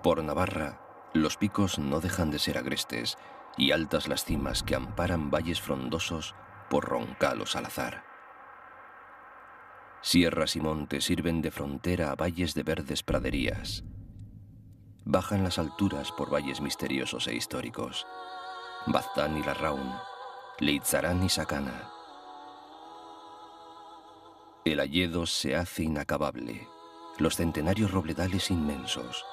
Por Navarra, los picos no dejan de ser agrestes y altas las cimas que amparan valles frondosos por Roncal o Salazar. Sierras y montes sirven de frontera a valles de verdes praderías. Bajan las alturas por valles misteriosos e históricos. Baztán y Larraún, Leitzarán y Sacana. El hayedo se hace inacabable, los centenarios robledales inmensos.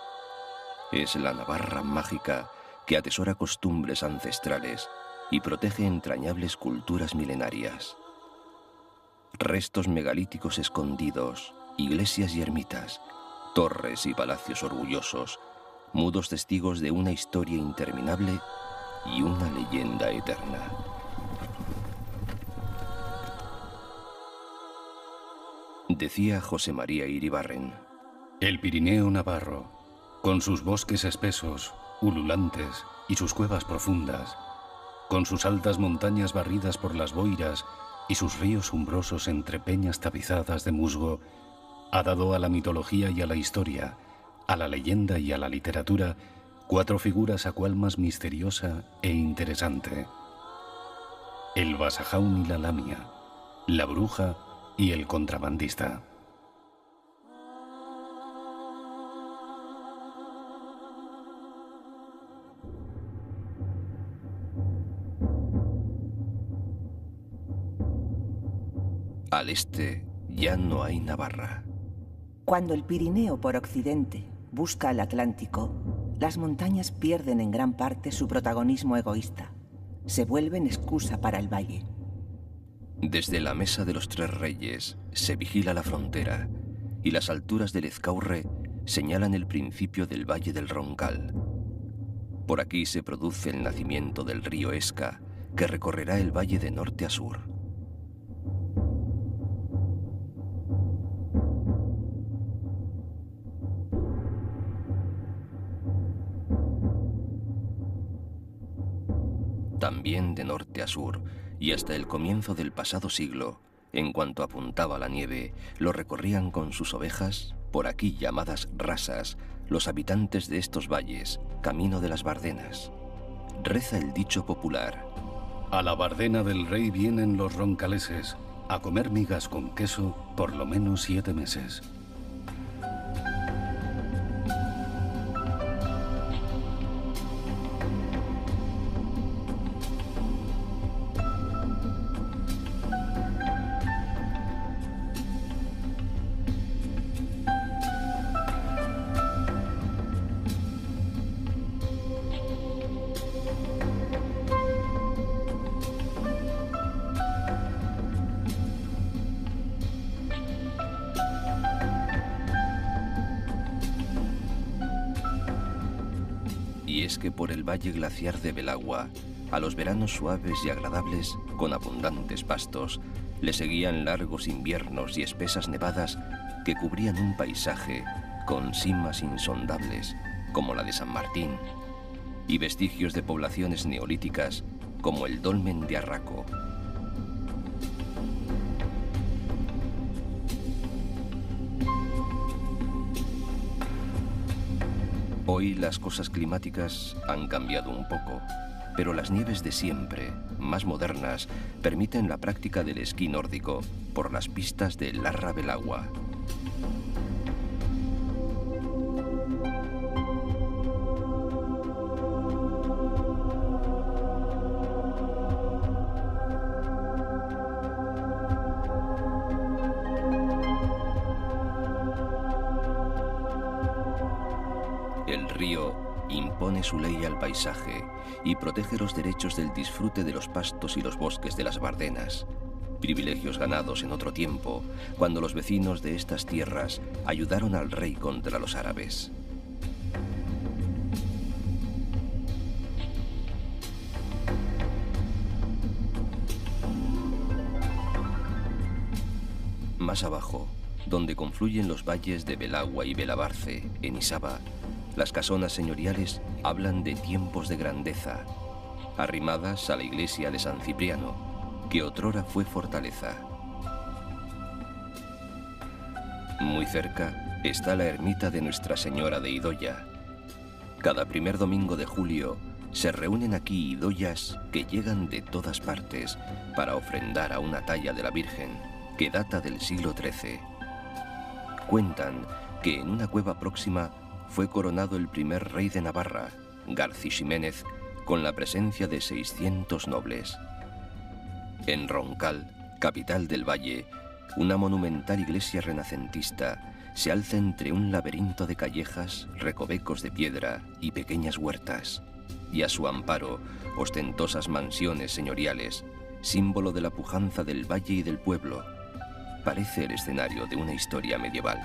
Es la Navarra mágica que atesora costumbres ancestrales y protege entrañables culturas milenarias. Restos megalíticos escondidos, iglesias y ermitas, torres y palacios orgullosos, mudos testigos de una historia interminable y una leyenda eterna. Decía José María Iribarren: el Pirineo navarro, con sus bosques espesos, ululantes y sus cuevas profundas, con sus altas montañas barridas por las boiras y sus ríos umbrosos entre peñas tapizadas de musgo, ha dado a la mitología y a la historia, a la leyenda y a la literatura, cuatro figuras a cual más misteriosa e interesante: el Basajaun y la Lamia, la bruja y el contrabandista. Al este ya no hay Navarra. Cuando el Pirineo por occidente busca al Atlántico, las montañas pierden en gran parte su protagonismo egoísta. Se vuelven excusa para el valle. Desde la Mesa de los Tres Reyes se vigila la frontera y las alturas del Ezcaurre señalan el principio del Valle del Roncal. Por aquí se produce el nacimiento del río Esca, que recorrerá el valle de norte a sur. También de norte a sur, y hasta el comienzo del pasado siglo, en cuanto apuntaba la nieve, lo recorrían con sus ovejas, por aquí llamadas rasas, los habitantes de estos valles, camino de las Bardenas. Reza el dicho popular: a la Bardena del Rey vienen los roncaleses a comer migas con queso por lo menos 7 meses. Y es que por el valle glaciar de Belagua, a los veranos suaves y agradables, con abundantes pastos, le seguían largos inviernos y espesas nevadas que cubrían un paisaje con cimas insondables, como la de San Martín, y vestigios de poblaciones neolíticas, como el dolmen de Arraco. Hoy las cosas climáticas han cambiado un poco, pero las nieves de siempre, más modernas, permiten la práctica del esquí nórdico por las pistas de Larra Belagua. El río impone su ley al paisaje y protege los derechos del disfrute de los pastos y los bosques de las Bardenas, privilegios ganados en otro tiempo, cuando los vecinos de estas tierras ayudaron al rey contra los árabes. Más abajo, donde confluyen los valles de Belagua y Belabarce, en Isaba, las casonas señoriales hablan de tiempos de grandeza, arrimadas a la iglesia de San Cipriano, que otrora fue fortaleza. Muy cerca está la ermita de Nuestra Señora de Idoya. Cada primer domingo de julio se reúnen aquí idoyas que llegan de todas partes para ofrendar a una talla de la Virgen que data del siglo XIII. Cuentan que en una cueva próxima fue coronado el primer rey de Navarra, Garci-Ximénez, con la presencia de 600 nobles. En Roncal, capital del valle, una monumental iglesia renacentista se alza entre un laberinto de callejas, recovecos de piedra y pequeñas huertas, y a su amparo, ostentosas mansiones señoriales, símbolo de la pujanza del valle y del pueblo. Parece el escenario de una historia medieval.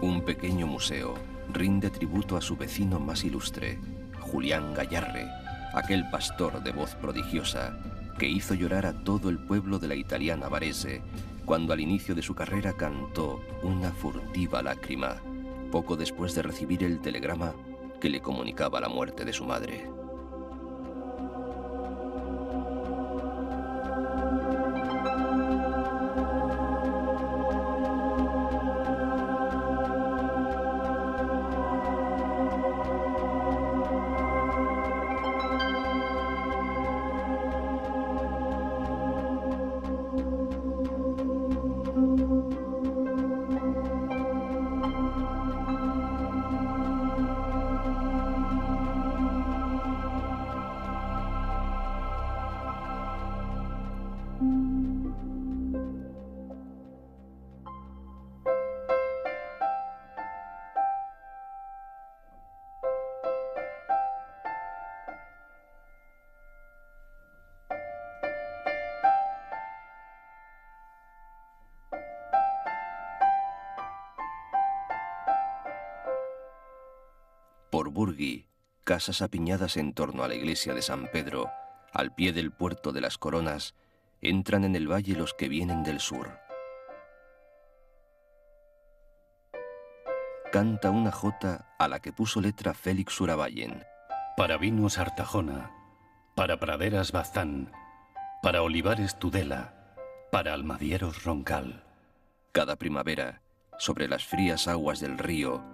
Un pequeño museo rinde tributo a su vecino más ilustre, Julián Gayarre, aquel pastor de voz prodigiosa que hizo llorar a todo el pueblo de la italiana Varese cuando al inicio de su carrera cantó una furtiva lágrima, poco después de recibir el telegrama que le comunicaba la muerte de su madre. Por Burgui, casas apiñadas en torno a la iglesia de San Pedro, al pie del puerto de las Coronas, entran en el valle los que vienen del sur. Canta una jota a la que puso letra Félix Suravallen. Para vinos Artajona, para praderas Bazán, para olivares Tudela, para almadieros Roncal. Cada primavera, sobre las frías aguas del río,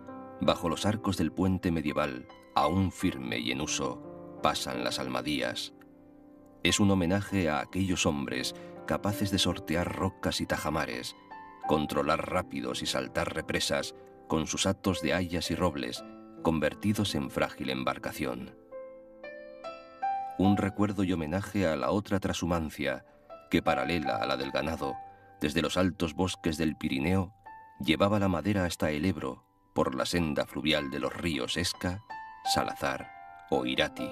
bajo los arcos del puente medieval, aún firme y en uso, pasan las almadías. Es un homenaje a aquellos hombres capaces de sortear rocas y tajamares, controlar rápidos y saltar represas con sus hatos de hayas y robles, convertidos en frágil embarcación. Un recuerdo y homenaje a la otra trashumancia, que paralela a la del ganado, desde los altos bosques del Pirineo, llevaba la madera hasta el Ebro, por la senda fluvial de los ríos Esca, Salazar o Irati.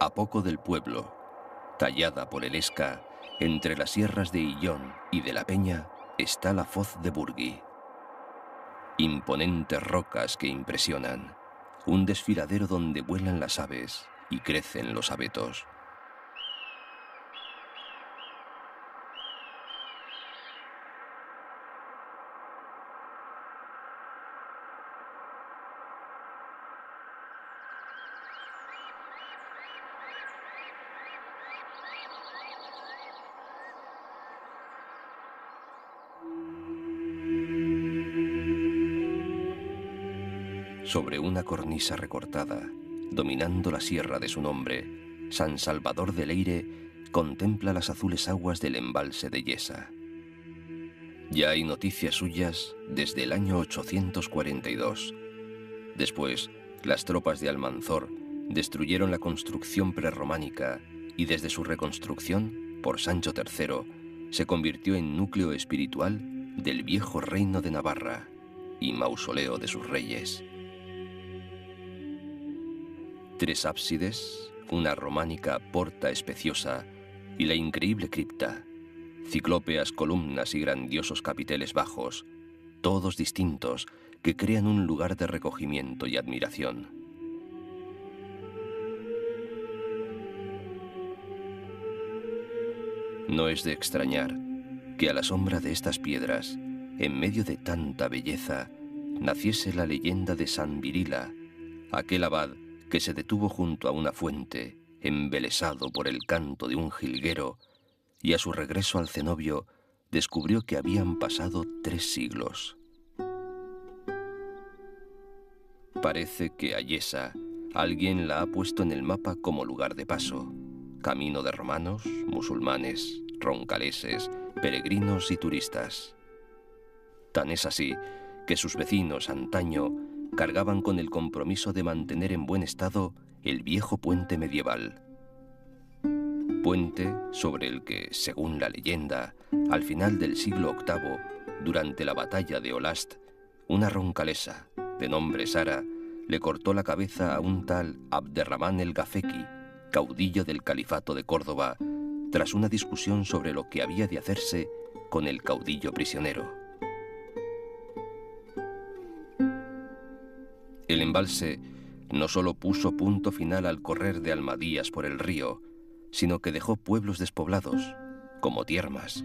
A poco del pueblo, tallada por el Esca, entre las sierras de Illón y de la Peña, está la foz de Burgui. Imponentes rocas que impresionan, un desfiladero donde vuelan las aves y crecen los abetos. Sobre una cornisa recortada, dominando la sierra de su nombre, San Salvador de Leire contempla las azules aguas del embalse de Yesa. Ya hay noticias suyas desde el año 842. Después, las tropas de Almanzor destruyeron la construcción prerrománica y desde su reconstrucción, por Sancho III, se convirtió en núcleo espiritual del viejo reino de Navarra y mausoleo de sus reyes. 3 ábsides, una románica porta especiosa y la increíble cripta, ciclópeas columnas y grandiosos capiteles bajos, todos distintos, que crean un lugar de recogimiento y admiración. No es de extrañar que a la sombra de estas piedras, en medio de tanta belleza, naciese la leyenda de San Virila, aquel abad que se detuvo junto a una fuente, embelesado por el canto de un jilguero, y a su regreso al cenobio descubrió que habían pasado 3 siglos. Parece que Ayesa alguien la ha puesto en el mapa como lugar de paso, camino de romanos, musulmanes, roncaleses, peregrinos y turistas. Tan es así que sus vecinos antaño cargaban con el compromiso de mantener en buen estado el viejo puente medieval. Puente sobre el que, según la leyenda, al final del siglo VIII, durante la batalla de Olast, una roncalesa, de nombre Sara, le cortó la cabeza a un tal Abderramán el Gafequi, caudillo del califato de Córdoba, tras una discusión sobre lo que había de hacerse con el caudillo prisionero. El embalse no solo puso punto final al correr de Almadías por el río, sino que dejó pueblos despoblados, como Tiermas,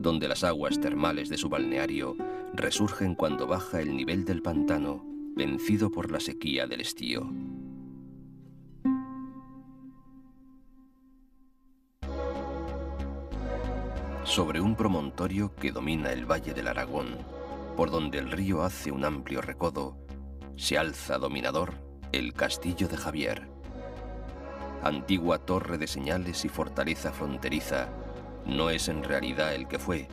donde las aguas termales de su balneario resurgen cuando baja el nivel del pantano, vencido por la sequía del estío. Sobre un promontorio que domina el valle del Aragón, por donde el río hace un amplio recodo, se alza dominador el Castillo de Javier. Antigua torre de señales y fortaleza fronteriza, no es en realidad el que fue,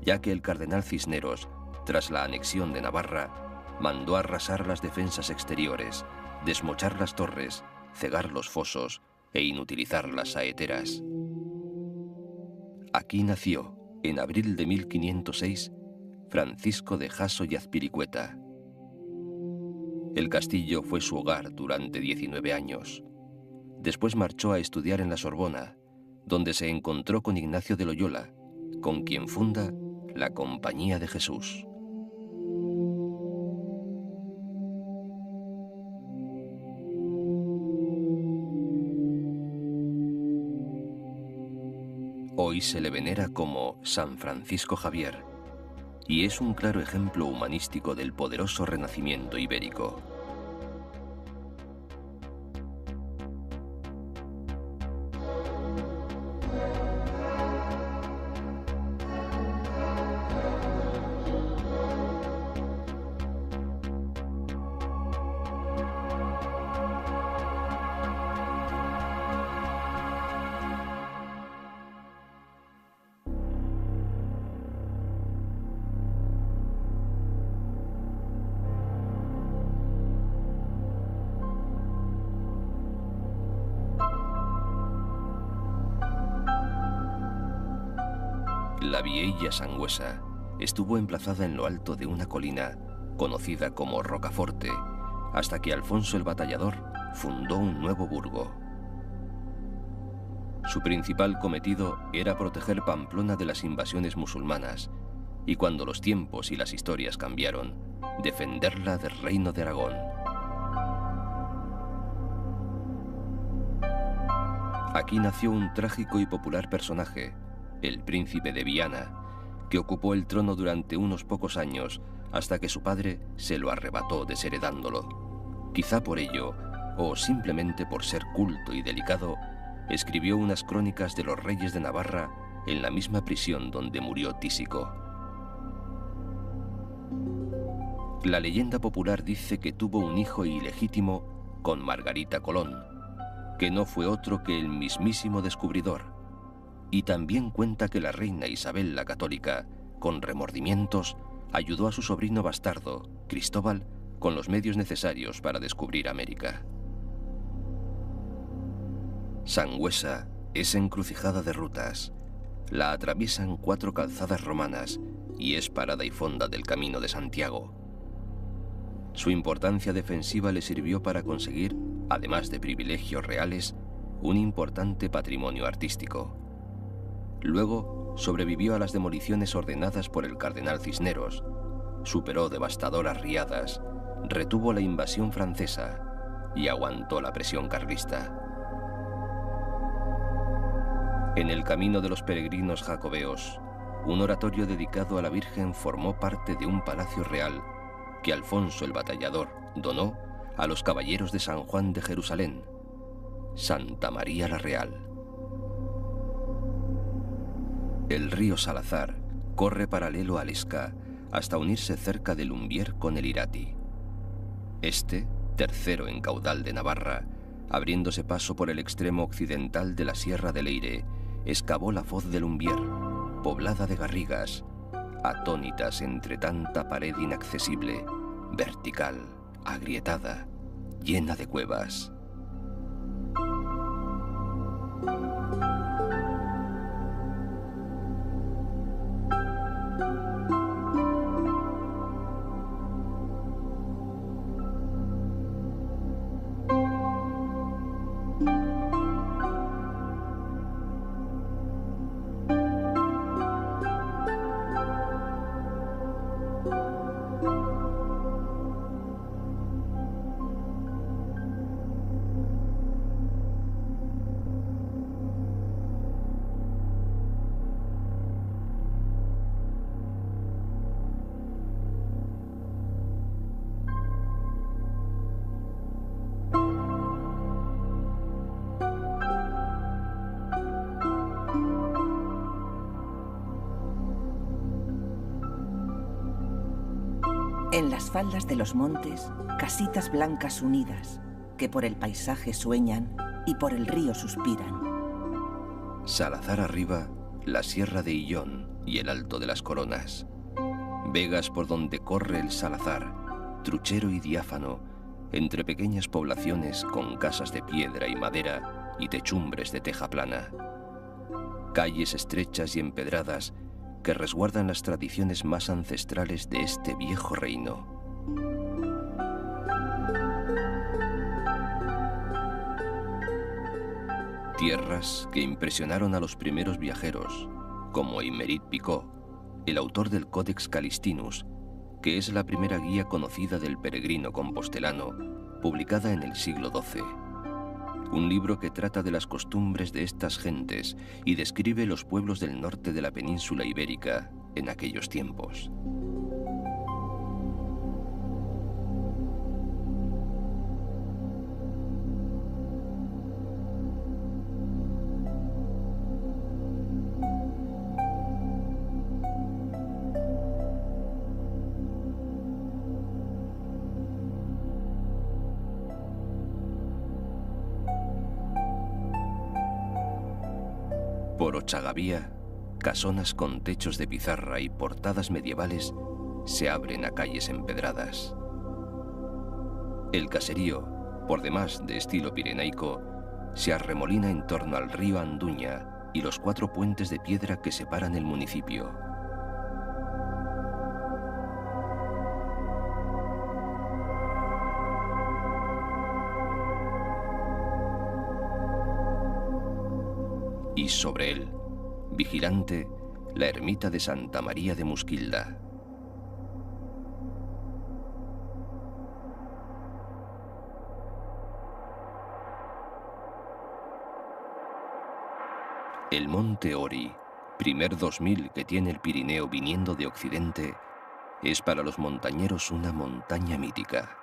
ya que el cardenal Cisneros, tras la anexión de Navarra, mandó arrasar las defensas exteriores, desmochar las torres, cegar los fosos e inutilizar las saeteras. Aquí nació, en abril de 1506, Francisco de Jasso y Azpiricueta. El castillo fue su hogar durante 19 años. Después marchó a estudiar en la Sorbona, donde se encontró con Ignacio de Loyola, con quien funda la Compañía de Jesús. Hoy se le venera como San Francisco Javier, y es un claro ejemplo humanístico del poderoso renacimiento ibérico. La Vieilla Sangüesa estuvo emplazada en lo alto de una colina conocida como Rocaforte, hasta que Alfonso el Batallador fundó un nuevo burgo. Su principal cometido era proteger Pamplona de las invasiones musulmanas, y cuando los tiempos y las historias cambiaron, defenderla del Reino de Aragón. Aquí nació un trágico y popular personaje, el príncipe de Viana, que ocupó el trono durante unos pocos años hasta que su padre se lo arrebató desheredándolo. Quizá por ello, o simplemente por ser culto y delicado, escribió unas crónicas de los reyes de Navarra en la misma prisión donde murió Tísico. La leyenda popular dice que tuvo un hijo ilegítimo con Margarita Colón, que no fue otro que el mismísimo descubridor. Y también cuenta que la reina Isabel la Católica, con remordimientos, ayudó a su sobrino bastardo, Cristóbal, con los medios necesarios para descubrir América. Sangüesa es encrucijada de rutas. La atraviesan 4 calzadas romanas y es parada y fonda del Camino de Santiago. Su importancia defensiva le sirvió para conseguir, además de privilegios reales, un importante patrimonio artístico. Luego sobrevivió a las demoliciones ordenadas por el cardenal Cisneros, superó devastadoras riadas, retuvo la invasión francesa y aguantó la presión carlista. En el camino de los peregrinos jacobeos, un oratorio dedicado a la Virgen formó parte de un palacio real que Alfonso el Batallador donó a los caballeros de San Juan de Jerusalén, Santa María la Real. El río Salazar corre paralelo al Esca hasta unirse cerca de Lumbier con el Irati. Este, tercero en caudal de Navarra, abriéndose paso por el extremo occidental de la Sierra de Leire, excavó la foz de Lumbier, poblada de garrigas, atónitas entre tanta pared inaccesible, vertical, agrietada, llena de cuevas. En las faldas de los montes, casitas blancas unidas, que por el paisaje sueñan y por el río suspiran. Salazar arriba, la Sierra de Illón y el Alto de las Coronas. Vegas por donde corre el Salazar, truchero y diáfano, entre pequeñas poblaciones con casas de piedra y madera y techumbres de teja plana. Calles estrechas y empedradas que resguardan las tradiciones más ancestrales de este viejo reino. Tierras que impresionaron a los primeros viajeros, como Aymerich Picot, el autor del Codex Calistinus, que es la primera guía conocida del peregrino compostelano, publicada en el siglo XII. Un libro que trata de las costumbres de estas gentes y describe los pueblos del norte de la península ibérica en aquellos tiempos. Por Ochagavía, casonas con techos de pizarra y portadas medievales se abren a calles empedradas. El caserío, por demás de estilo pirenaico, se arremolina en torno al río Anduña y los 4 puentes de piedra que separan el municipio. Y sobre él, vigilante, la ermita de Santa María de Musquilda. El monte Ori, primer 2000 que tiene el Pirineo viniendo de occidente, es para los montañeros una montaña mítica.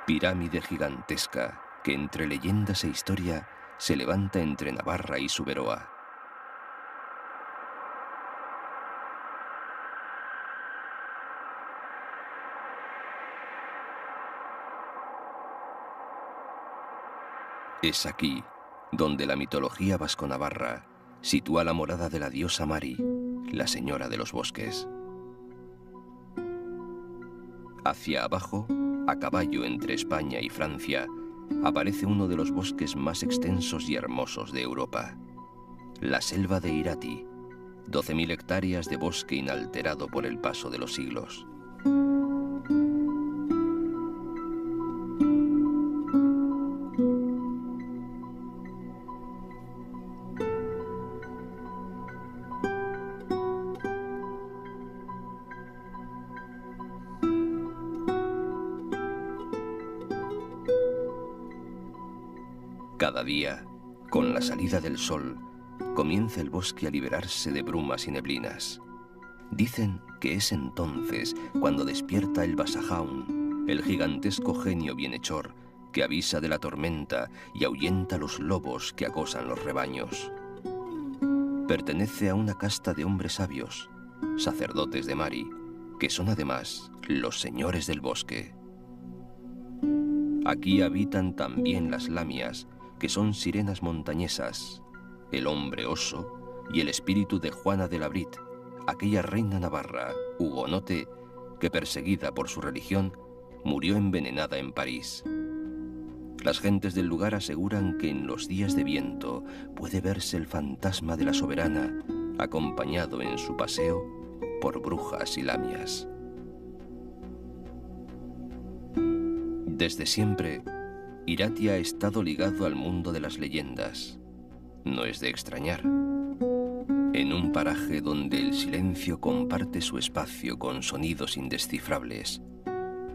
Pirámide gigantesca que entre leyendas e historia se levanta entre Navarra y Suberoa. Es aquí donde la mitología vasco-navarra sitúa la morada de la diosa Mari, la señora de los bosques. Hacia abajo, a caballo entre España y Francia, aparece uno de los bosques más extensos y hermosos de Europa, la selva de Irati, 12.000 hectáreas de bosque inalterado por el paso de los siglos. Cada día, con la salida del sol, comienza el bosque a liberarse de brumas y neblinas. Dicen que es entonces cuando despierta el Basajaun, el gigantesco genio bienhechor que avisa de la tormenta y ahuyenta a los lobos que acosan los rebaños. Pertenece a una casta de hombres sabios, sacerdotes de Mari, que son además los señores del bosque. Aquí habitan también las lamias, que son sirenas montañesas, el hombre oso y el espíritu de Juana de la Brit, aquella reina navarra, hugonote, que perseguida por su religión, murió envenenada en París. Las gentes del lugar aseguran que en los días de viento puede verse el fantasma de la soberana, acompañado en su paseo por brujas y lamias. Desde siempre, Irati ha estado ligado al mundo de las leyendas. No es de extrañar. En un paraje donde el silencio comparte su espacio con sonidos indescifrables,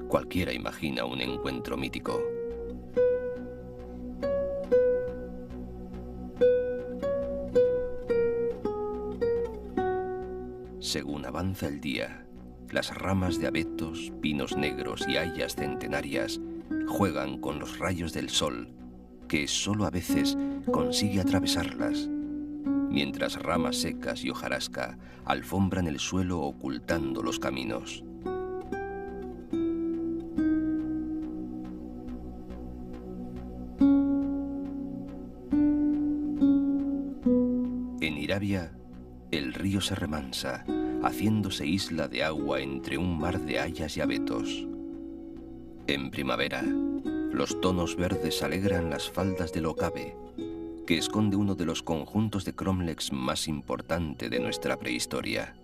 cualquiera imagina un encuentro mítico. Según avanza el día, las ramas de abetos, pinos negros y hayas centenarias juegan con los rayos del sol, que solo a veces consigue atravesarlas, mientras ramas secas y hojarasca alfombran el suelo ocultando los caminos. En Irabia, el río se remansa, haciéndose isla de agua entre un mar de hayas y abetos. En primavera, los tonos verdes alegran las faldas del Okabe, que esconde uno de los conjuntos de cromlechs más importante de nuestra prehistoria.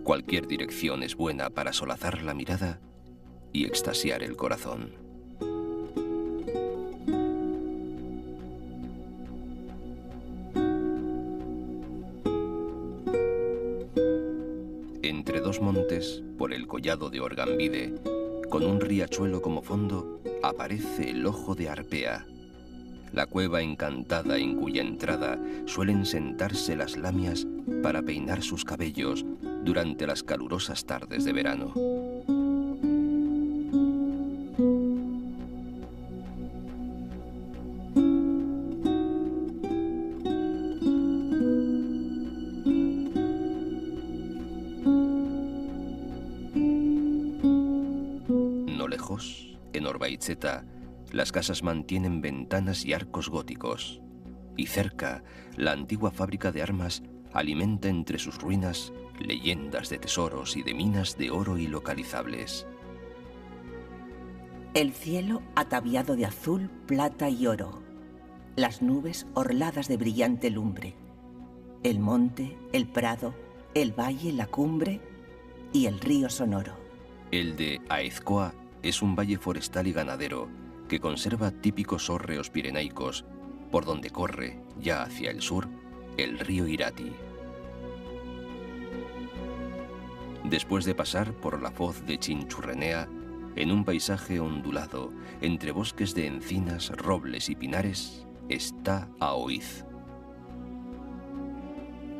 Cualquier dirección es buena para solazar la mirada y extasiar el corazón. Entre dos montes, por el collado de Orgambide, con un riachuelo como fondo, aparece el Ojo de Arpea, la cueva encantada en cuya entrada suelen sentarse las lamias para peinar sus cabellos durante las calurosas tardes de verano. No lejos, en Orbaitzeta, las casas mantienen ventanas y arcos góticos, y cerca, la antigua fábrica de armas alimenta entre sus ruinas leyendas de tesoros y de minas de oro ilocalizables. El cielo ataviado de azul, plata y oro, las nubes orladas de brillante lumbre, el monte, el prado, el valle, la cumbre y el río sonoro. El de Aezkoa es un valle forestal y ganadero que conserva típicos hórreos pirenaicos, por donde corre, ya hacia el sur, el río Irati. Después de pasar por la foz de Chinchurrenea, en un paisaje ondulado, entre bosques de encinas, robles y pinares, está Aoiz.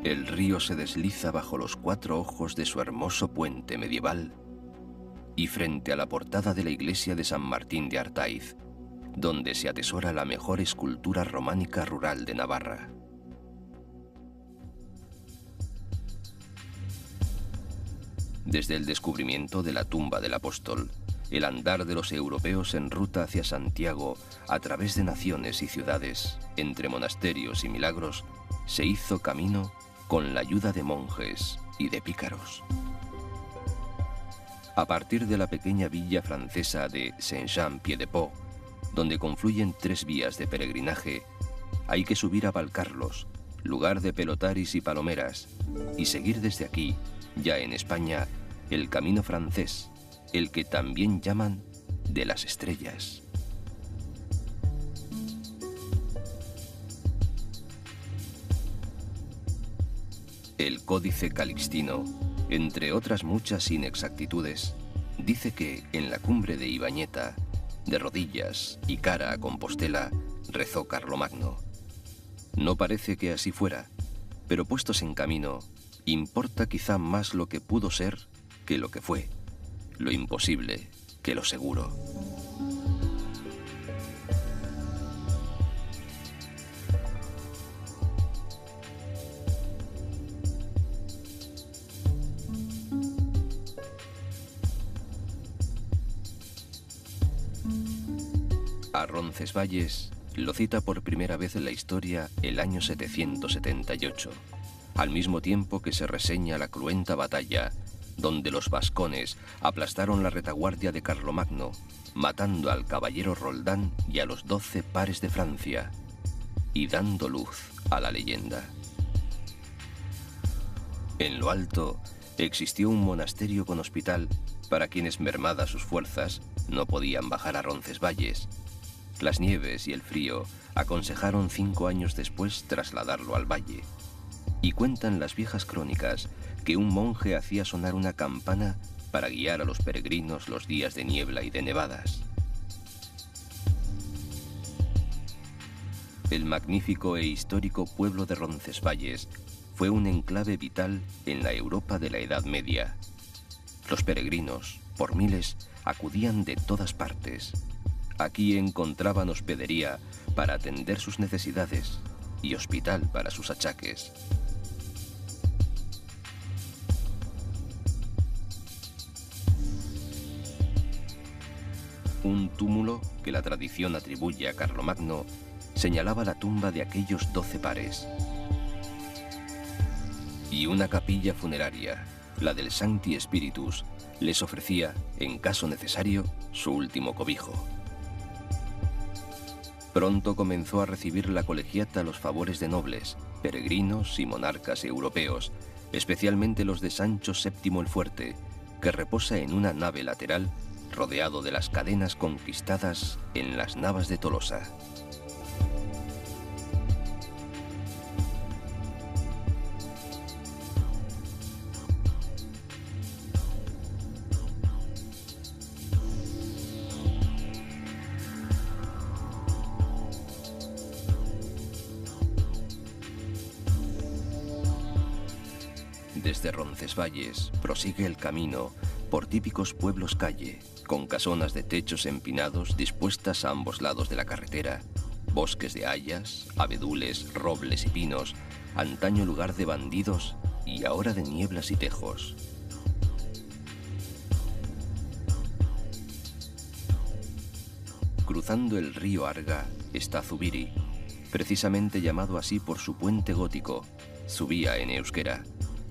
El río se desliza bajo los cuatro ojos de su hermoso puente medieval y frente a la portada de la iglesia de San Martín de Artaiz, donde se atesora la mejor escultura románica rural de Navarra. Desde el descubrimiento de la tumba del apóstol, el andar de los europeos en ruta hacia Santiago, a través de naciones y ciudades, entre monasterios y milagros, se hizo camino con la ayuda de monjes y de pícaros. A partir de la pequeña villa francesa de Saint-Jean-Pied-de-Port, donde confluyen 3 vías de peregrinaje, hay que subir a Valcarlos, lugar de pelotaris y palomeras, y seguir desde aquí, ya en España, el camino francés, el que también llaman de las estrellas. El Códice Calixtino, entre otras muchas inexactitudes, dice que en la cumbre de Ibañeta de rodillas y cara a Compostela, rezó Carlomagno. No parece que así fuera, pero puestos en camino, importa quizá más lo que pudo ser que lo que fue, lo imposible que lo seguro. A Roncesvalles lo cita por primera vez en la historia el año 778, al mismo tiempo que se reseña la cruenta batalla donde los vascones aplastaron la retaguardia de Carlomagno, matando al caballero Roldán y a los 12 pares de Francia, y dando luz a la leyenda. En lo alto existió un monasterio con hospital para quienes, mermadas sus fuerzas, no podían bajar a Roncesvalles. Las nieves y el frío aconsejaron 5 años después trasladarlo al valle. Y cuentan las viejas crónicas que un monje hacía sonar una campana para guiar a los peregrinos los días de niebla y de nevadas. El magnífico e histórico pueblo de Roncesvalles fue un enclave vital en la Europa de la Edad Media. Los peregrinos, por miles, acudían de todas partes. Aquí encontraban hospedería para atender sus necesidades y hospital para sus achaques. Un túmulo que la tradición atribuye a Carlomagno señalaba la tumba de aquellos 12 pares. Y una capilla funeraria, la del Sancti Spiritus, les ofrecía, en caso necesario, su último cobijo. Pronto comenzó a recibir la colegiata los favores de nobles, peregrinos y monarcas europeos, especialmente los de Sancho VII el Fuerte, que reposa en una nave lateral rodeado de las cadenas conquistadas en las Navas de Tolosa. Desde Roncesvalles prosigue el camino por típicos pueblos calle, con casonas de techos empinados dispuestas a ambos lados de la carretera, bosques de hayas, abedules, robles y pinos, antaño lugar de bandidos y ahora de nieblas y tejos. Cruzando el río Arga está Zubiri, precisamente llamado así por su puente gótico, Zubia en euskera,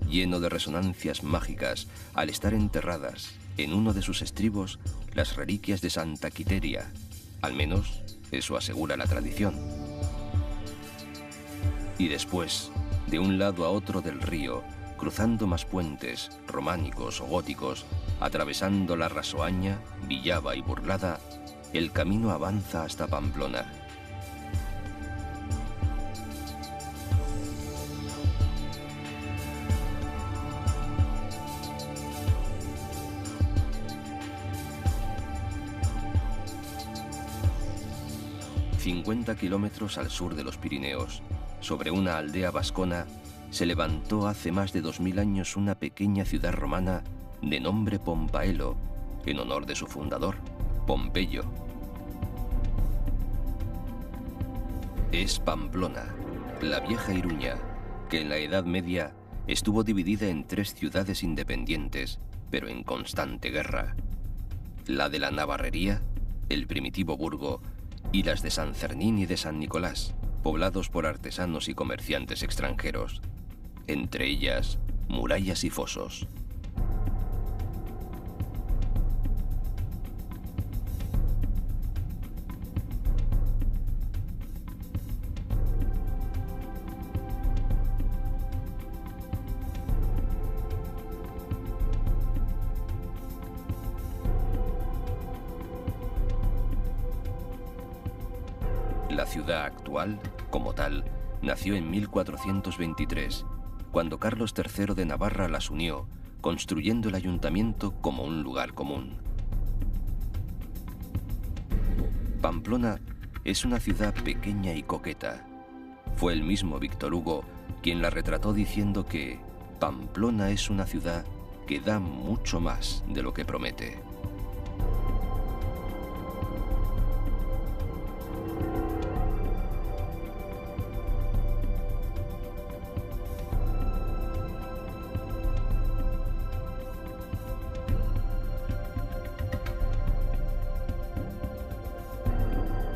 lleno de resonancias mágicas al estar enterradas en uno de sus estribos las reliquias de Santa Quiteria, al menos eso asegura la tradición. Y después, de un lado a otro del río, cruzando más puentes, románicos o góticos, atravesando la Rasoaña, Villaba y Burlada, el camino avanza hasta Pamplona. ...50 kilómetros al sur de los Pirineos, sobre una aldea vascona, se levantó hace más de 2000 años una pequeña ciudad romana de nombre Pompaelo, en honor de su fundador, Pompeyo. Es Pamplona, la vieja Iruña, que en la Edad Media estuvo dividida en 3 ciudades independientes, pero en constante guerra. La de la Navarrería, el primitivo Burgo, y las de San Cernín y de San Nicolás, poblados por artesanos y comerciantes extranjeros, entre ellas murallas y fosos. La ciudad actual, como tal, nació en 1423, cuando Carlos III de Navarra las unió, construyendo el ayuntamiento como un lugar común. Pamplona es una ciudad pequeña y coqueta. Fue el mismo Víctor Hugo quien la retrató diciendo que Pamplona es una ciudad que da mucho más de lo que promete.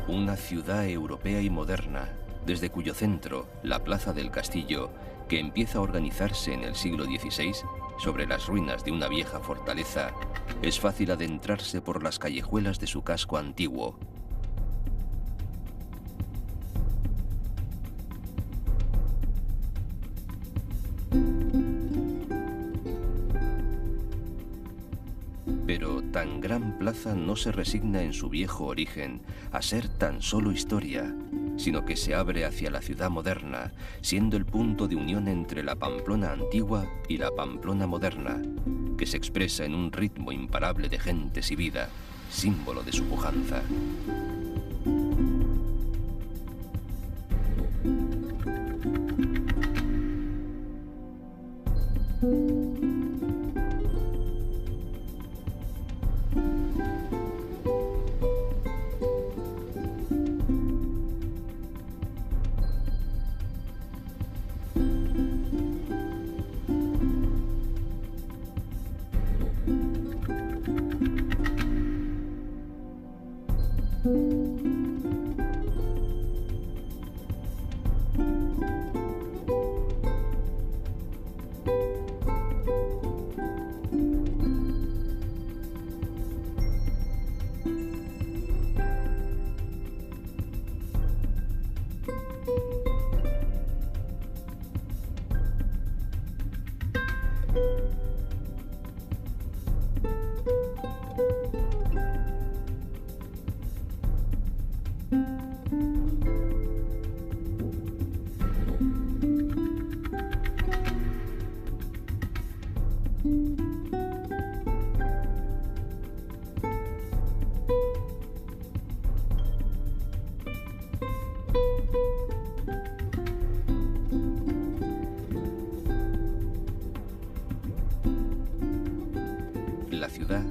Una ciudad europea y moderna, desde cuyo centro, la Plaza del Castillo, que empieza a organizarse en el siglo XVI sobre las ruinas de una vieja fortaleza, es fácil adentrarse por las callejuelas de su casco antiguo. Pero tan gran plaza no se resigna en su viejo origen a ser tan solo historia, sino que se abre hacia la ciudad moderna, siendo el punto de unión entre la Pamplona antigua y la Pamplona moderna, que se expresa en un ritmo imparable de gentes y vida, símbolo de su pujanza. La ciudad,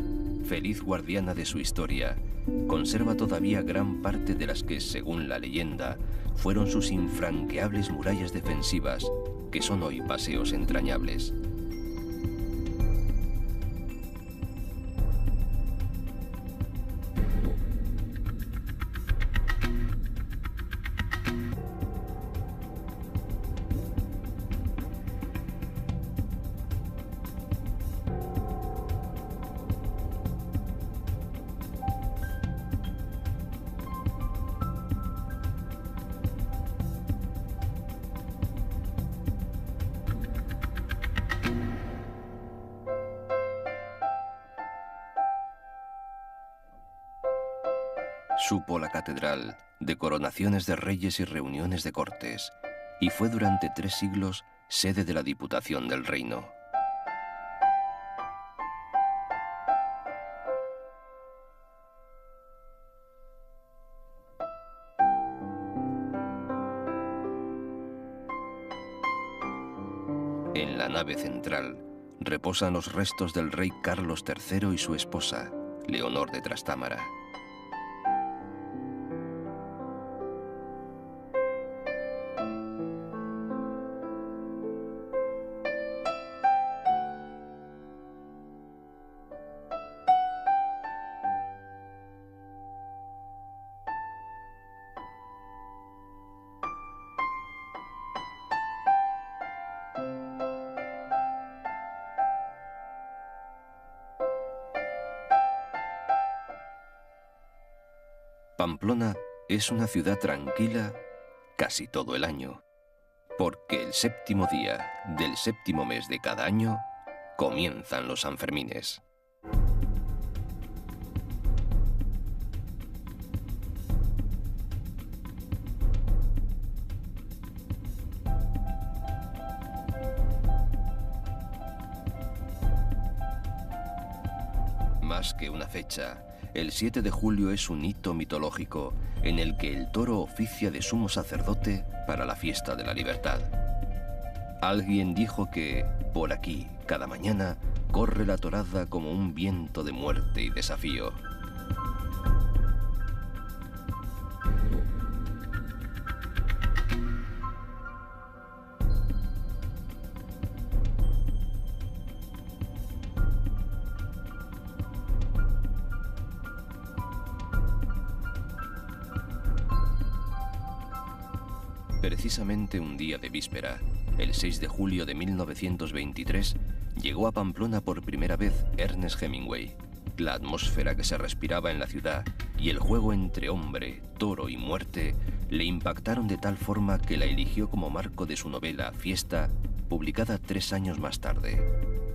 feliz guardiana de su historia, conserva todavía gran parte de las que, según la leyenda, fueron sus infranqueables murallas defensivas, que son hoy paseos entrañables. Supo la catedral de coronaciones de reyes y reuniones de cortes, y fue durante 3 siglos sede de la Diputación del Reino. En la nave central reposan los restos del rey Carlos III y su esposa, Leonor de Trastámara. Pamplona es una ciudad tranquila casi todo el año, porque el 7º día del 7º mes de cada año comienzan los Sanfermines. Más que una fecha, El 7 de julio es un hito mitológico en el que el toro oficia de sumo sacerdote para la fiesta de la libertad. Alguien dijo que, por aquí, cada mañana, corre la torada como un viento de muerte y desafío. Precisamente un día de víspera, el 6 de julio de 1923, llegó a Pamplona por primera vez Ernest Hemingway. La atmósfera que se respiraba en la ciudad y el juego entre hombre, toro y muerte le impactaron de tal forma que la eligió como marco de su novela Fiesta, publicada 3 años más tarde.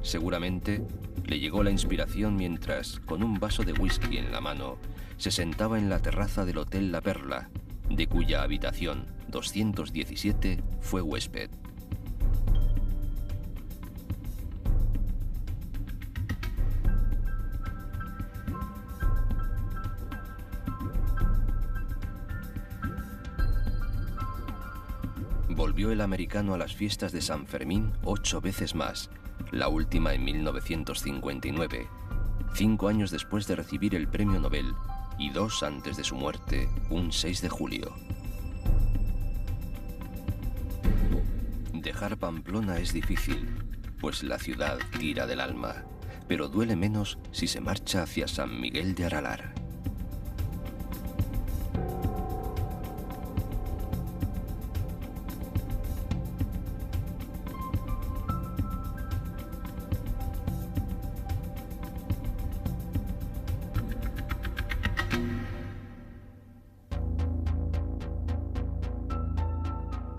Seguramente le llegó la inspiración mientras, con un vaso de whisky en la mano, se sentaba en la terraza del Hotel La Perla, de cuya habitación 217 fue huésped. Volvió el americano a las fiestas de San Fermín 8 veces más, la última en 1959, 5 años después de recibir el premio Nobel y 2 antes de su muerte, un 6 de julio. Dejar Pamplona es difícil, pues la ciudad tira del alma, pero duele menos si se marcha hacia San Miguel de Aralar.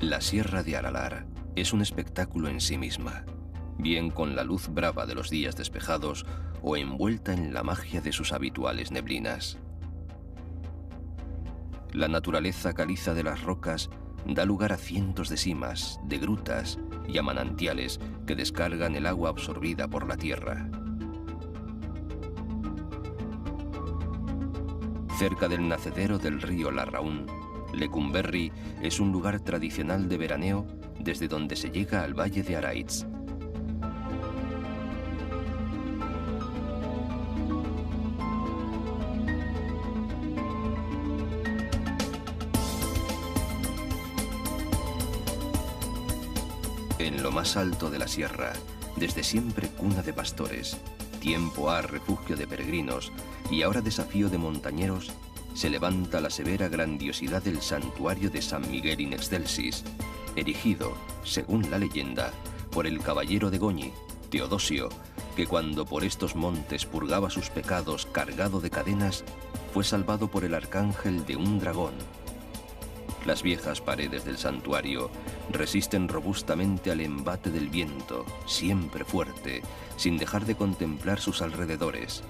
La Sierra de Aralar es un espectáculo en sí misma, bien con la luz brava de los días despejados o envuelta en la magia de sus habituales neblinas. La naturaleza caliza de las rocas da lugar a cientos de simas, de grutas y a manantiales que descargan el agua absorbida por la tierra. Cerca del nacedero del río Larraún, Lecumberri es un lugar tradicional de veraneo desde donde se llega al valle de Araitz. En lo más alto de la sierra, desde siempre cuna de pastores, tiempo ha refugio de peregrinos y ahora desafío de montañeros, se levanta la severa grandiosidad del santuario de San Miguel in Excelsis, erigido, según la leyenda, por el caballero de Goñi, Teodosio, que cuando por estos montes purgaba sus pecados cargado de cadenas, fue salvado por el arcángel de un dragón. Las viejas paredes del santuario resisten robustamente al embate del viento, siempre fuerte, sin dejar de contemplar sus alrededores.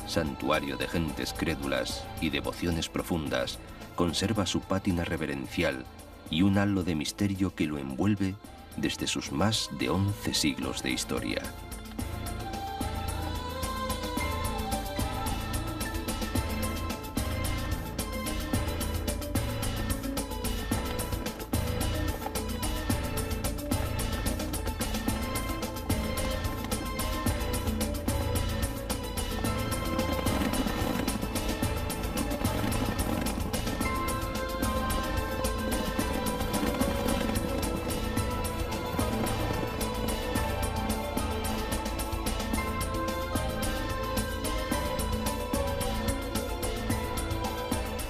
Santuario de gentes crédulas y devociones profundas, conserva su pátina reverencial y un halo de misterio que lo envuelve desde sus más de 11 siglos de historia.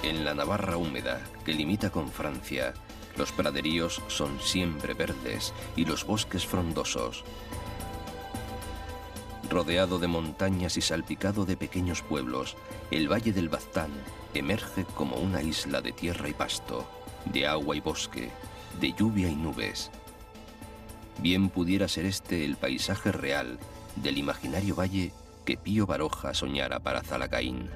En la Navarra húmeda, que limita con Francia, los praderíos son siempre verdes y los bosques frondosos. Rodeado de montañas y salpicado de pequeños pueblos, el Valle del Baztán emerge como una isla de tierra y pasto, de agua y bosque, de lluvia y nubes. Bien pudiera ser este el paisaje real del imaginario valle que Pío Baroja soñara para Zalacaín.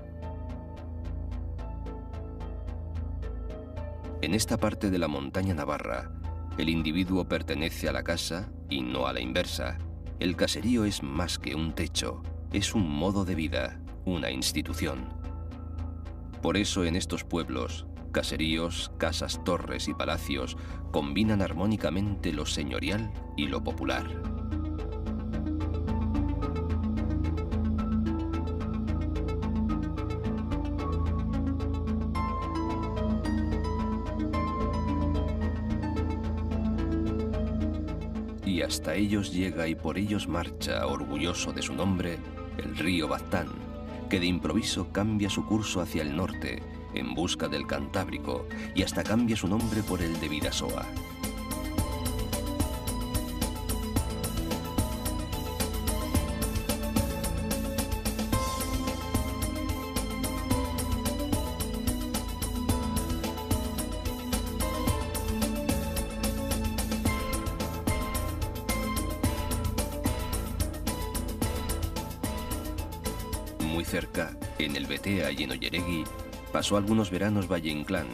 En esta parte de la montaña navarra, el individuo pertenece a la casa y no a la inversa. El caserío es más que un techo, es un modo de vida, una institución. Por eso en estos pueblos, caseríos, casas, torres y palacios combinan armónicamente lo señorial y lo popular. Y hasta ellos llega y por ellos marcha, orgulloso de su nombre, el río Baztán, que de improviso cambia su curso hacia el norte, en busca del Cantábrico, y hasta cambia su nombre por el de Bidasoa. Muy cerca, en el Betea y en Olleregui, pasó algunos veranos Valle Inclán,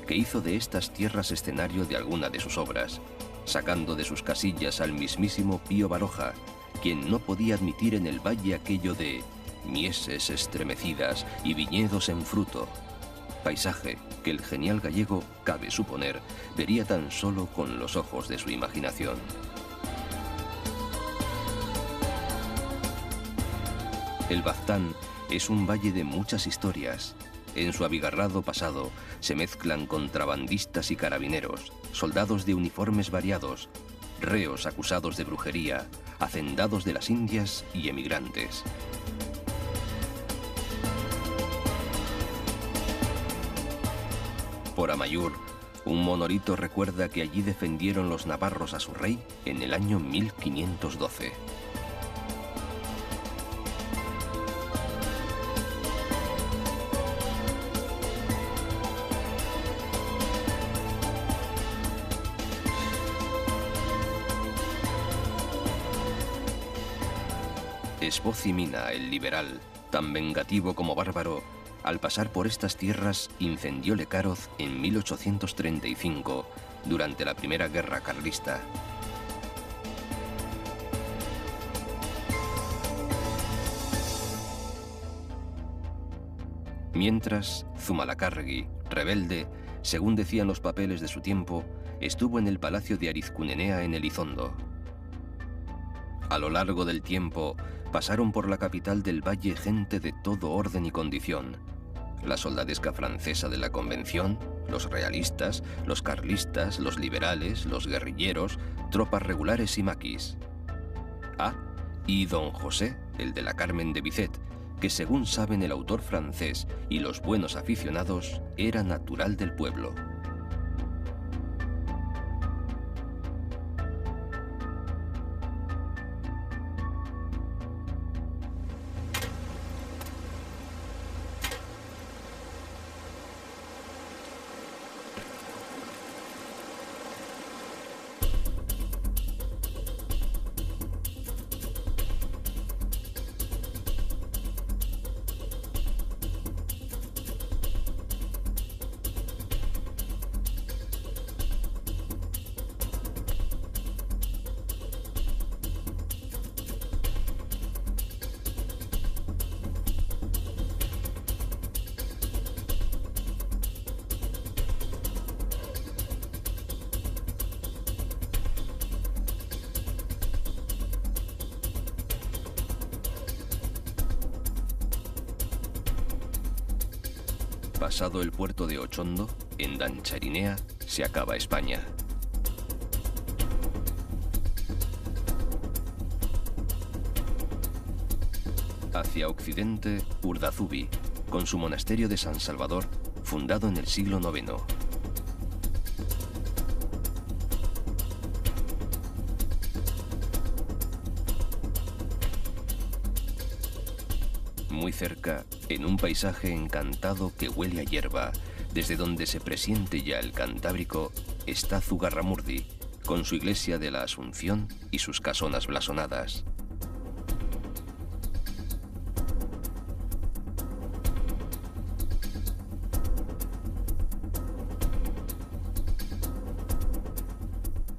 que hizo de estas tierras escenario de alguna de sus obras, sacando de sus casillas al mismísimo Pío Baroja, quien no podía admitir en el valle aquello de mieses estremecidas y viñedos en fruto, paisaje que el genial gallego, cabe suponer, vería tan solo con los ojos de su imaginación. El Baztán es un valle de muchas historias. En su abigarrado pasado se mezclan contrabandistas y carabineros, soldados de uniformes variados, reos acusados de brujería, hacendados de las Indias y emigrantes. Por Amaiur, un monolito recuerda que allí defendieron los navarros a su rey en el año 1512. Espoz y Mina, el liberal, tan vengativo como bárbaro, al pasar por estas tierras incendió Lecaroz en 1835, durante la Primera Guerra Carlista. Mientras, Zumalacárregui, rebelde, según decían los papeles de su tiempo, estuvo en el palacio de Arizcunenea en Elizondo. A lo largo del tiempo, pasaron por la capital del valle gente de todo orden y condición. La soldadesca francesa de la Convención, los realistas, los carlistas, los liberales, los guerrilleros, tropas regulares y maquis. Ah, y don José, el de la Carmen de Bizet, que según saben el autor francés y los buenos aficionados, era natural del pueblo. Pasado el puerto de Ochondo, en Dancharinea, se acaba España. Hacia occidente, Urdazubi, con su monasterio de San Salvador, fundado en el siglo IX. Muy cerca, en un paisaje encantado que huele a hierba, desde donde se presiente ya el Cantábrico, está Zugarramurdi, con su iglesia de la Asunción y sus casonas blasonadas.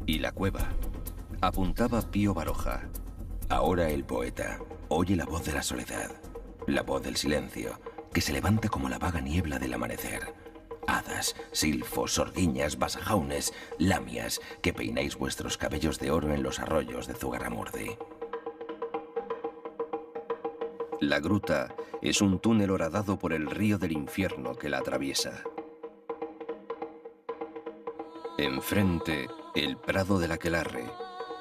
Y la cueva. Apuntaba Pío Baroja. Ahora el poeta oye la voz de la soledad, la voz del silencio, que se levanta como la vaga niebla del amanecer. Hadas, silfos, sorguiñas, basajaunes, lamias, que peináis vuestros cabellos de oro en los arroyos de Zugarramurdi. La gruta es un túnel horadado por el río del infierno que la atraviesa. Enfrente, el Prado del Aquelarre,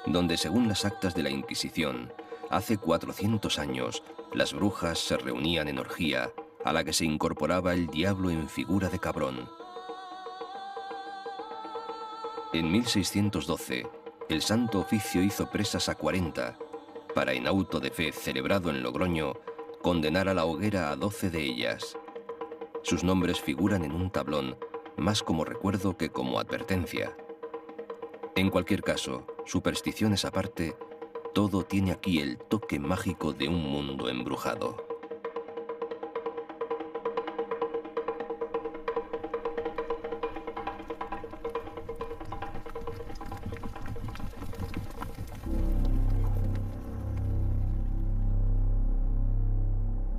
donde según las actas de la Inquisición, hace 400 años, las brujas se reunían en orgía, a la que se incorporaba el diablo en figura de cabrón. En 1612, el Santo Oficio hizo presas a 40, para en auto de fe celebrado en Logroño, condenar a la hoguera a 12 de ellas. Sus nombres figuran en un tablón, más como recuerdo que como advertencia. En cualquier caso, supersticiones aparte, todo tiene aquí el toque mágico de un mundo embrujado.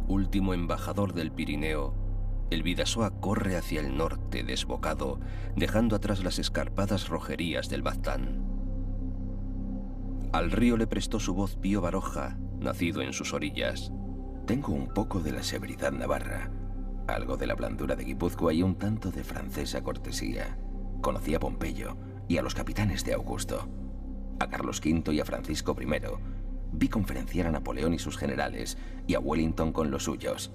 Último embajador del Pirineo, el Bidasoa corre hacia el norte desbocado, dejando atrás las escarpadas rojerías del Baztán. Al río le prestó su voz Pío Baroja, nacido en sus orillas. Tengo un poco de la severidad navarra, algo de la blandura de Guipúzcoa y un tanto de francesa cortesía. Conocí a Pompeyo y a los capitanes de Augusto, a Carlos V y a Francisco I. Vi conferenciar a Napoleón y sus generales y a Wellington con los suyos.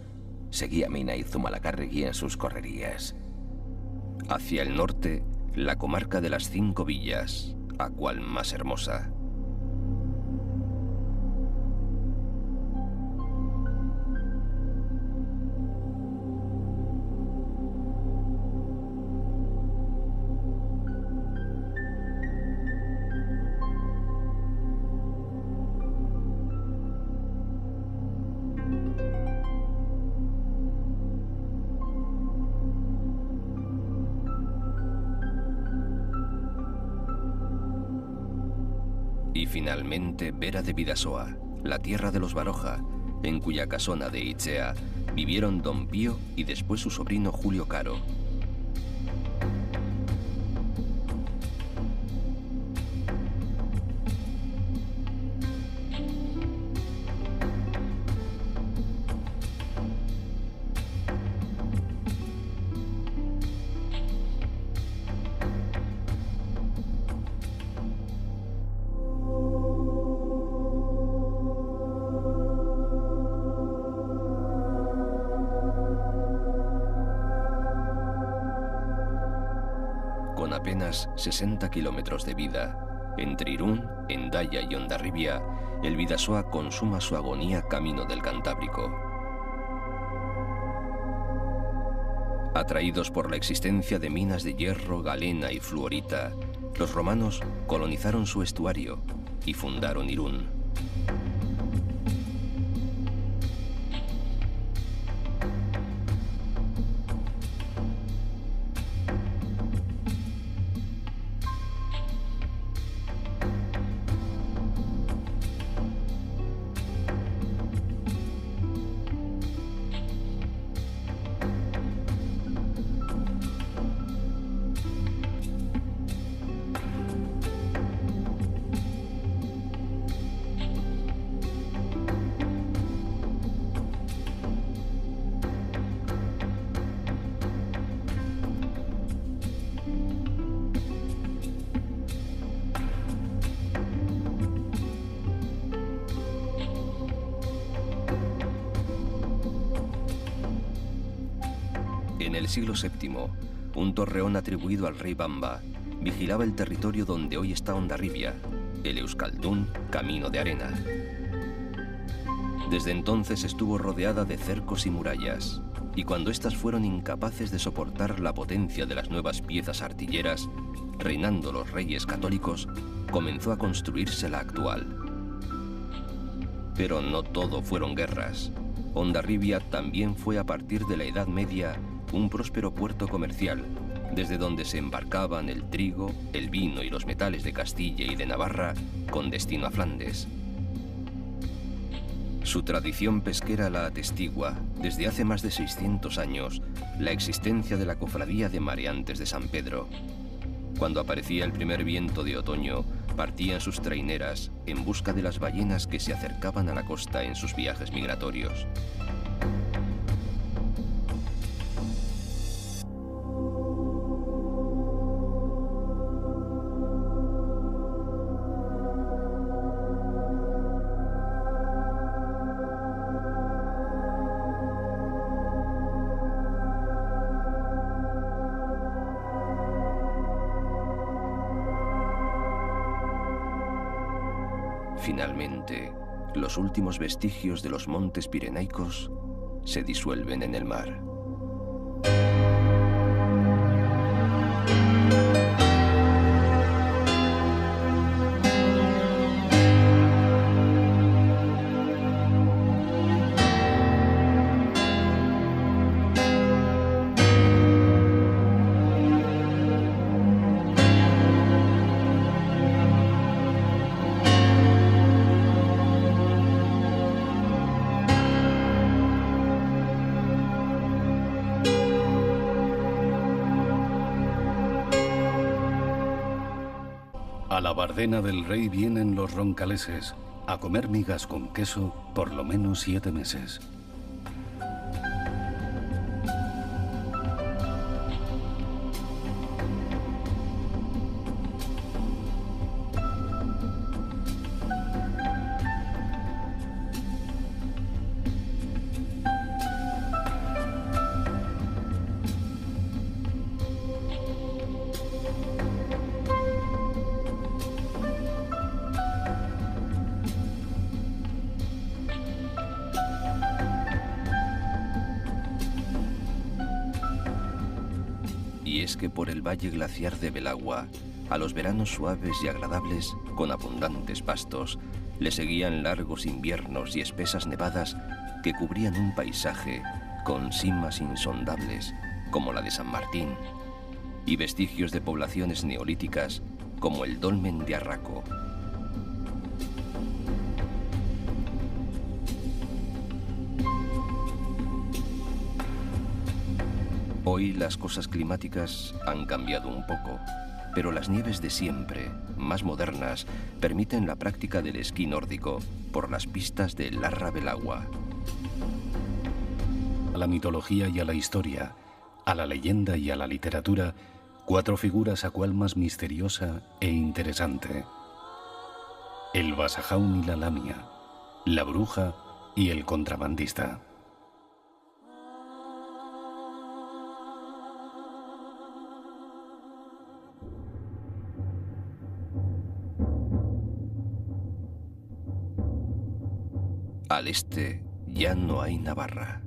Seguí a Mina y Zumalacárregui en sus correrías. Hacia el norte, la comarca de las 5 villas, a cual más hermosa. Y finalmente Vera de Bidasoa, la tierra de los Baroja, en cuya casona de Itzea vivieron Don Pío y después su sobrino Julio Caro. Con apenas 60 kilómetros de vida, entre Irún, Hendaya y Hondarribia, el Bidasoa consuma su agonía camino del Cantábrico. Atraídos por la existencia de minas de hierro, galena y fluorita, los romanos colonizaron su estuario y fundaron Irún. En el siglo VII, un torreón atribuido al rey Bamba vigilaba el territorio donde hoy está Hondarribia, el Euskaldún, camino de arena. Desde entonces estuvo rodeada de cercos y murallas, y cuando éstas fueron incapaces de soportar la potencia de las nuevas piezas artilleras, reinando los reyes católicos, comenzó a construirse la actual. Pero no todo fueron guerras. Hondarribia también fue a partir de la Edad Media un próspero puerto comercial, desde donde se embarcaban el trigo, el vino y los metales de Castilla y de Navarra con destino a Flandes. Su tradición pesquera la atestigua, desde hace más de 600 años, la existencia de la Cofradía de Mareantes de San Pedro. Cuando aparecía el primer viento de otoño, partían sus traineras en busca de las ballenas que se acercaban a la costa en sus viajes migratorios. Finalmente, los últimos vestigios de los montes pirenaicos se disuelven en el mar. A la Bardena del Rey vienen los roncaleses a comer migas con queso por lo menos 7 meses. Y es que por el valle glaciar de Belagua, a los veranos suaves y agradables, con abundantes pastos, le seguían largos inviernos y espesas nevadas que cubrían un paisaje con cimas insondables, como la de San Martín, y vestigios de poblaciones neolíticas, como el dolmen de Arraco. Hoy las cosas climáticas han cambiado un poco, pero las nieves de siempre, más modernas, permiten la práctica del esquí nórdico por las pistas de Larra Belagua. A la mitología y a la historia, a la leyenda y a la literatura, 4 figuras a cual más misteriosa e interesante. El Basajaun y la Lamia, la bruja y el contrabandista. Al este ya no hay Navarra.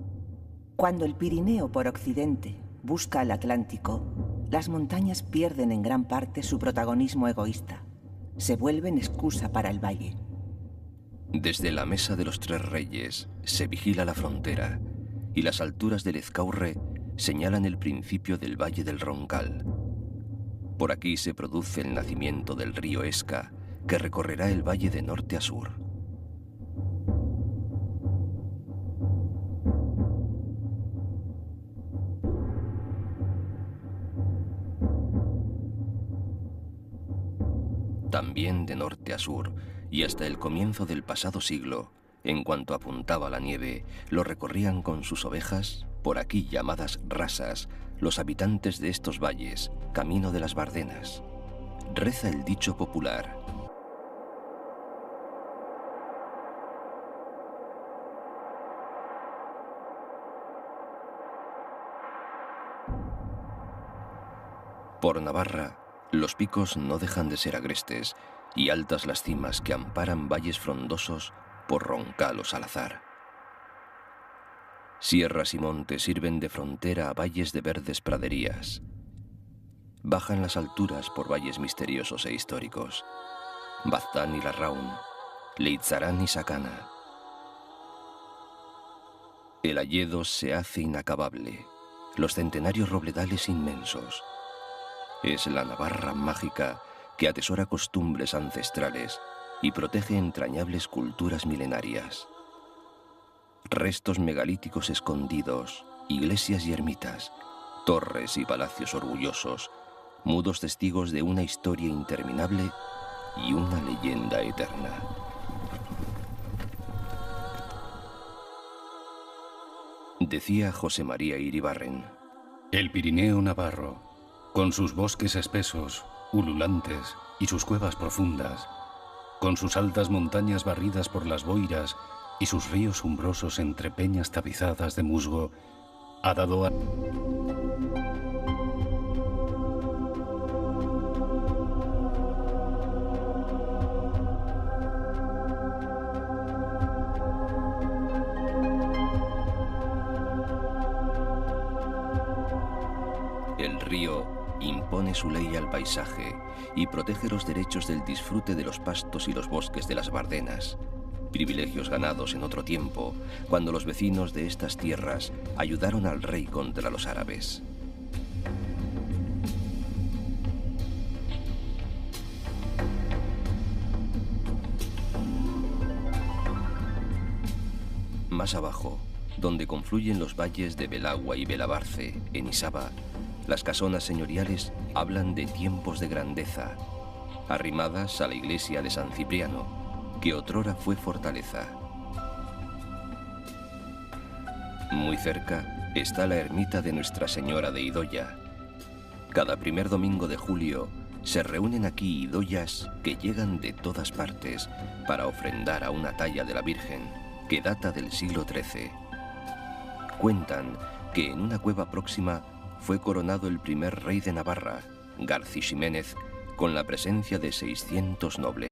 Cuando el Pirineo por occidente busca el Atlántico, las montañas pierden en gran parte su protagonismo egoísta. Se vuelven excusa para el valle. Desde la Mesa de los Tres Reyes se vigila la frontera y las alturas del Ezcaurre señalan el principio del Valle del Roncal. Por aquí se produce el nacimiento del río Esca, que recorrerá el valle de norte a sur. También de norte a sur, y hasta el comienzo del pasado siglo, en cuanto apuntaba la nieve, lo recorrían con sus ovejas, por aquí llamadas rasas, los habitantes de estos valles, camino de las Bardenas. Reza el dicho popular: por Navarra, los picos no dejan de ser agrestes y altas las cimas que amparan valles frondosos por Roncal o Salazar. Sierras y montes sirven de frontera a valles de verdes praderías. Bajan las alturas por valles misteriosos e históricos: Baztán y Larraun, Leitzarán y Sacana. El hayedo se hace inacabable, los centenarios robledales inmensos. Es la Navarra mágica que atesora costumbres ancestrales y protege entrañables culturas milenarias. restos megalíticos escondidos, iglesias y ermitas, torres y palacios orgullosos, mudos testigos de una historia interminable y una leyenda eterna. Decía José María Iribarren: el Pirineo navarro, con sus bosques espesos, ululantes y sus cuevas profundas, con sus altas montañas barridas por las boiras y sus ríos umbrosos entre peñas tapizadas de musgo, ha dado a... El río impone su ley al paisaje y protege los derechos del disfrute de los pastos y los bosques de las Bardenas, privilegios ganados en otro tiempo, cuando los vecinos de estas tierras ayudaron al rey contra los árabes. Más abajo, donde confluyen los valles de Belagua y Belabarce, en Isaba, las casonas señoriales hablan de tiempos de grandeza, arrimadas a la iglesia de San Cipriano, que otrora fue fortaleza. Muy cerca está la ermita de Nuestra Señora de Idoya. Cada primer domingo de julio se reúnen aquí idoyas que llegan de todas partes para ofrendar a una talla de la Virgen que data del siglo XIII. Cuentan que en una cueva próxima fue coronado el primer rey de Navarra, Garci-Ximénez, con la presencia de 600 nobles.